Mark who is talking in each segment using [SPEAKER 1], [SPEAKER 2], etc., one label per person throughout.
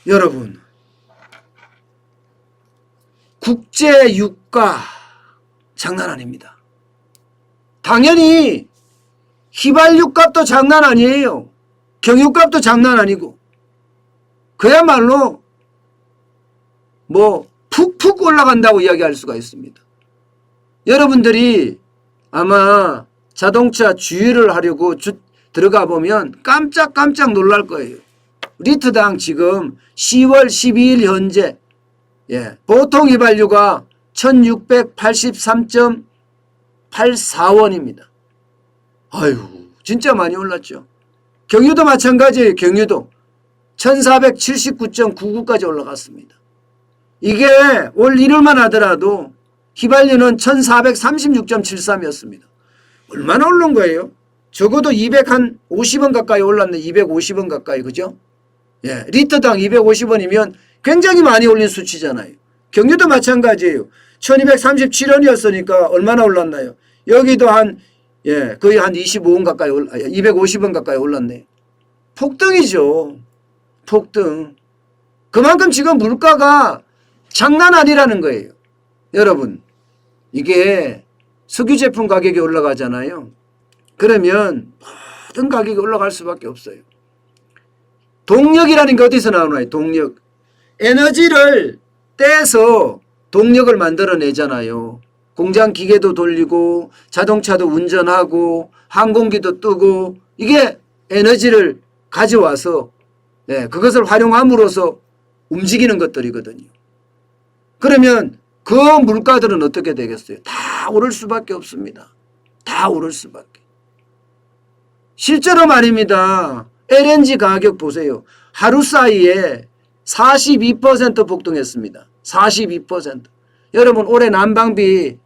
[SPEAKER 1] 여러분, 국제 유가 장난 아닙니다. 당연히 휘발유 값도 장난 아니에요. 경유값도 장난 아니고 그야말로 뭐 푹푹 올라간다고 이야기할 수가 있습니다. 여러분들이 아마 자동차 주유를 하려고 들어가 보면 깜짝깜짝 놀랄 거예요. 리터당 지금 10월 12일 현재 보통 휘발유가 1683.84원입니다. 아유, 진짜 많이 올랐죠. 경유도 마찬가지예요. 경유도 1479.99까지 올라갔습니다. 이게 올 1월만 하더라도 휘발유는 1436.73이었습니다. 얼마나 오른 거예요? 적어도 250원 가까이 올랐네. 250원 가까이, 그죠? 리터당 250원이면 굉장히 많이 올린 수치잖아요. 경유도 마찬가지예요. 1237원이었으니까 얼마나 올랐나요? 여기도 거의 한 25원 가까이 250원 가까이 올랐네. 폭등이죠. 폭등. 그만큼 지금 물가가 장난 아니라는 거예요. 여러분, 이게 석유 제품 가격이 올라가잖아요. 그러면 모든 가격이 올라갈 수밖에 없어요. 동력이라는 게 어디서 나오나요? 동력. 에너지를 떼서 동력을 만들어내잖아요. 공장 기계도 돌리고 자동차도 운전하고 항공기도 뜨고 이게 에너지를 가져와서 그것을 활용함으로써 움직이는 것들이거든요. 그러면 그 물가들은 어떻게 되겠어요? 다 오를 수밖에 없습니다. 다 오를 수밖에. 실제로 말입니다. LNG 가격 보세요. 하루 사이에 42% 폭등했습니다. 42%. 여러분 올해 난방비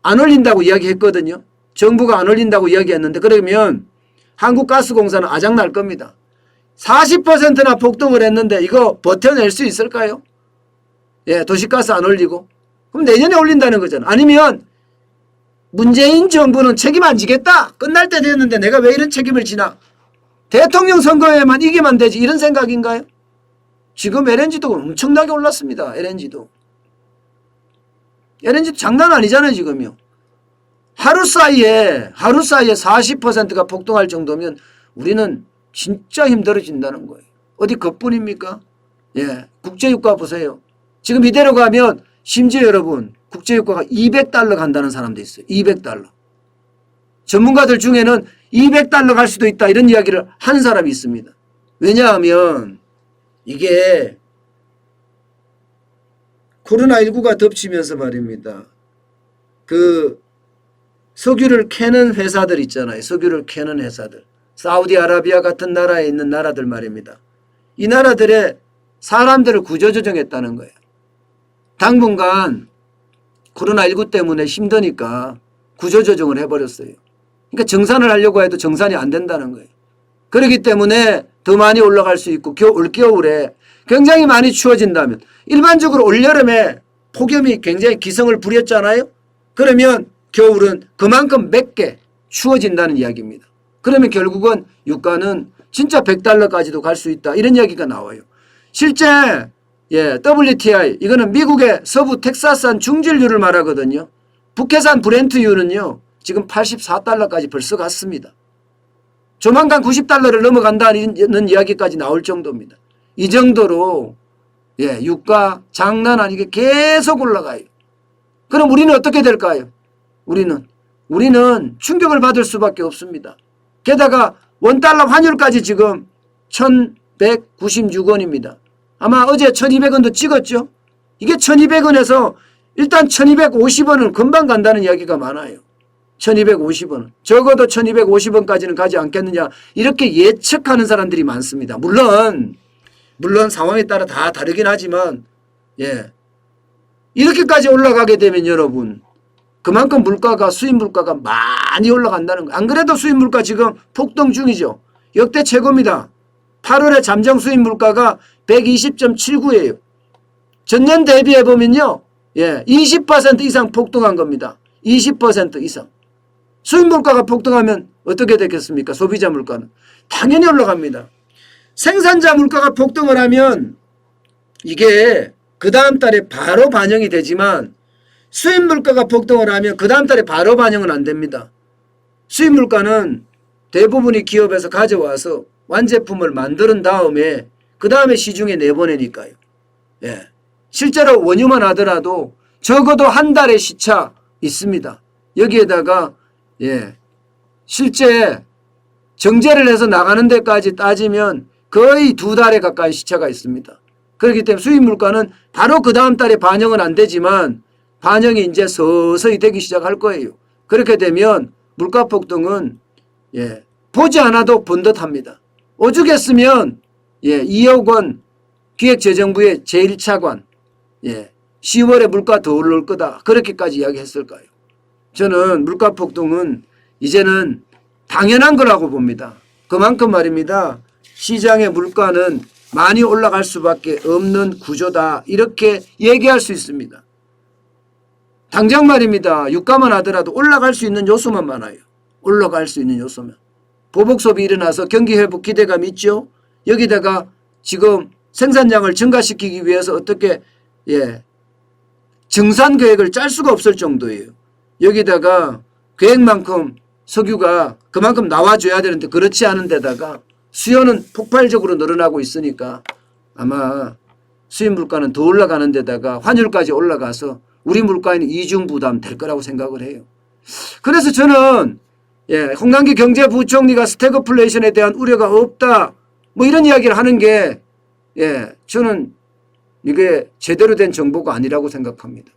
[SPEAKER 1] 안 올린다고 이야기했거든요. 정부가 안 올린다고 이야기했는데 그러면 한국가스공사는 아작날 겁니다. 40%나 폭등을 했는데 이거 버텨낼 수 있을까요? 도시가스 안 올리고. 그럼 내년에 올린다는 거잖아. 아니면 문재인 정부는 책임 안 지겠다. 끝날 때 됐는데 내가 왜 이런 책임을 지나. 대통령 선거에만 이기면 되지. 이런 생각인가요? 지금 LNG도 엄청나게 올랐습니다. LNG도 장난 아니잖아요. 지금요. 하루 사이에 40%가 폭등할 정도면 우리는 진짜 힘들어진다는 거예요. 어디 그뿐입니까? 국제유가 보세요. 지금 이대로 가면 심지어 여러분 국제유가가 200달러 간다는 사람도 있어요. 200달러. 전문가들 중에는 200달러 갈 수도 있다 이런 이야기를 하는 사람이 있습니다. 왜냐하면 이게 코로나19가 덮치면서 말입니다. 그 석유를 캐는 회사들 있잖아요. 석유를 캐는 회사들. 사우디아라비아 같은 나라에 있는 나라들 말입니다. 이 나라들의 사람들을 구조조정했다는 거예요. 당분간 코로나19 때문에 힘드니까 구조조정을 해버렸어요. 그러니까 정산을 하려고 해도 정산이 안 된다는 거예요. 그렇기 때문에 더 많이 올라갈 수 있고 올겨울에 굉장히 많이 추워진다면 일반적으로 올여름에 폭염이 굉장히 기승을 부렸잖아요. 그러면 겨울은 그만큼 맵게 추워진다는 이야기입니다. 그러면 결국은 유가는 진짜 100달러까지도 갈 수 있다. 이런 이야기가 나와요. 실제 WTI 이거는 미국의 서부 텍사스산 중진유를 말하거든요. 북해산 브렌트유는요. 지금 84달러까지 벌써 갔습니다. 조만간 90달러를 넘어간다는 이야기까지 나올 정도입니다. 이 정도로 유가 장난 아니게 계속 올라가요. 그럼 우리는 어떻게 될까요? 우리는 충격을 받을 수밖에 없습니다. 게다가 원달러 환율까지 지금 1196원입니다. 아마 어제 1200원도 찍었죠. 이게 1200원에서 일단 1250원은 금방 간다는 이야기가 많아요. 1250원. 적어도 1250원까지는 가지 않겠느냐. 이렇게 예측하는 사람들이 많습니다. 물론 상황에 따라 다 다르긴 하지만 이렇게까지 올라가게 되면 여러분 그만큼 수입 물가가 많이 올라간다는 거예요. 안 그래도 수입 물가 지금 폭등 중이죠. 역대 최고입니다. 8월에 잠정 수입 물가가 120.79예요. 전년 대비해 보면요. 20% 이상 폭등한 겁니다. 20% 이상. 수입 물가가 폭등하면 어떻게 되겠습니까? 소비자 물가는. 당연히 올라갑니다. 생산자 물가가 폭등을 하면 이게 그 다음 달에 바로 반영이 되지만 수입 물가가 폭등을 하면 그 다음 달에 바로 반영은 안 됩니다. 수입 물가는 대부분이 기업에서 가져와서 완제품을 만드는 다음에 그 다음에 시중에 내보내니까요. 예. 실제로 원유만 하더라도 적어도 한 달의 시차 있습니다. 여기에다가 예. 실제 정제를 해서 나가는 데까지 따지면 거의 2달에 가까운 시차가 있습니다. 그렇기 때문에 수입 물가는 바로 그 다음 달에 반영은 안 되지만 반영이 이제 서서히 되기 시작할 거예요. 그렇게 되면 물가 폭등은 예, 보지 않아도 번듯합니다. 오죽했으면 예, 2억 원 기획재정부의 제1차관 예, 10월에 물가 더 오를 거다. 그렇게까지 이야기했을까요? 저는 물가 폭등은 이제는 당연한 거라고 봅니다. 그만큼 말입니다. 시장의 물가는 많이 올라갈 수밖에 없는 구조다. 이렇게 얘기할 수 있습니다. 당장 말입니다. 유가만 하더라도 올라갈 수 있는 요소만 많아요. 올라갈 수 있는 요소면. 보복 소비 일어나서 경기 회복 기대감 있죠. 여기다가 지금 생산량을 증가시키기 위해서 어떻게 예, 증산 계획을 짤 수가 없을 정도예요. 여기다가 계획만큼 석유가 그만큼 나와줘야 되는데 그렇지 않은 데다가 수요는 폭발적으로 늘어나고 있으니까 아마 수입 물가는 더 올라가는 데다가 환율까지 올라가서 우리 물가에는 이중 부담 될 거라고 생각을 해요. 그래서 저는 예, 홍남기 경제부총리가 스태그플레이션에 대한 우려가 없다 뭐 이런 이야기를 하는 게 예, 저는 이게 제대로 된 정보가 아니라고 생각합니다.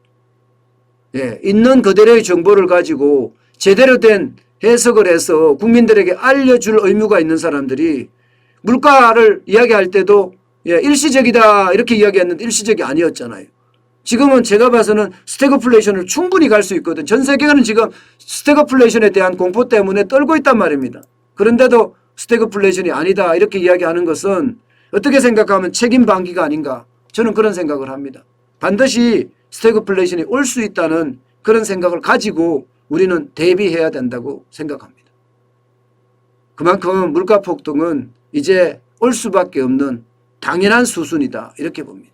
[SPEAKER 1] 예, 있는 그대로의 정보를 가지고 제대로 된 해석을 해서 국민들에게 알려줄 의무가 있는 사람들이 물가를 이야기할 때도 예, 일시적이다 이렇게 이야기했는데 일시적이 아니었잖아요. 지금은 제가 봐서는 스태그플레이션을 충분히 갈 수 있거든. 전 세계는 지금 스태그플레이션에 대한 공포 때문에 떨고 있단 말입니다. 그런데도 스태그플레이션이 아니다 이렇게 이야기하는 것은 어떻게 생각하면 책임 방기가 아닌가 저는 그런 생각을 합니다. 반드시 스태그플레이션이 올 수 있다는 그런 생각을 가지고 우리는 대비해야 된다고 생각합니다. 그만큼 물가 폭등은 이제 올 수밖에 없는 당연한 수순이다 이렇게 봅니다.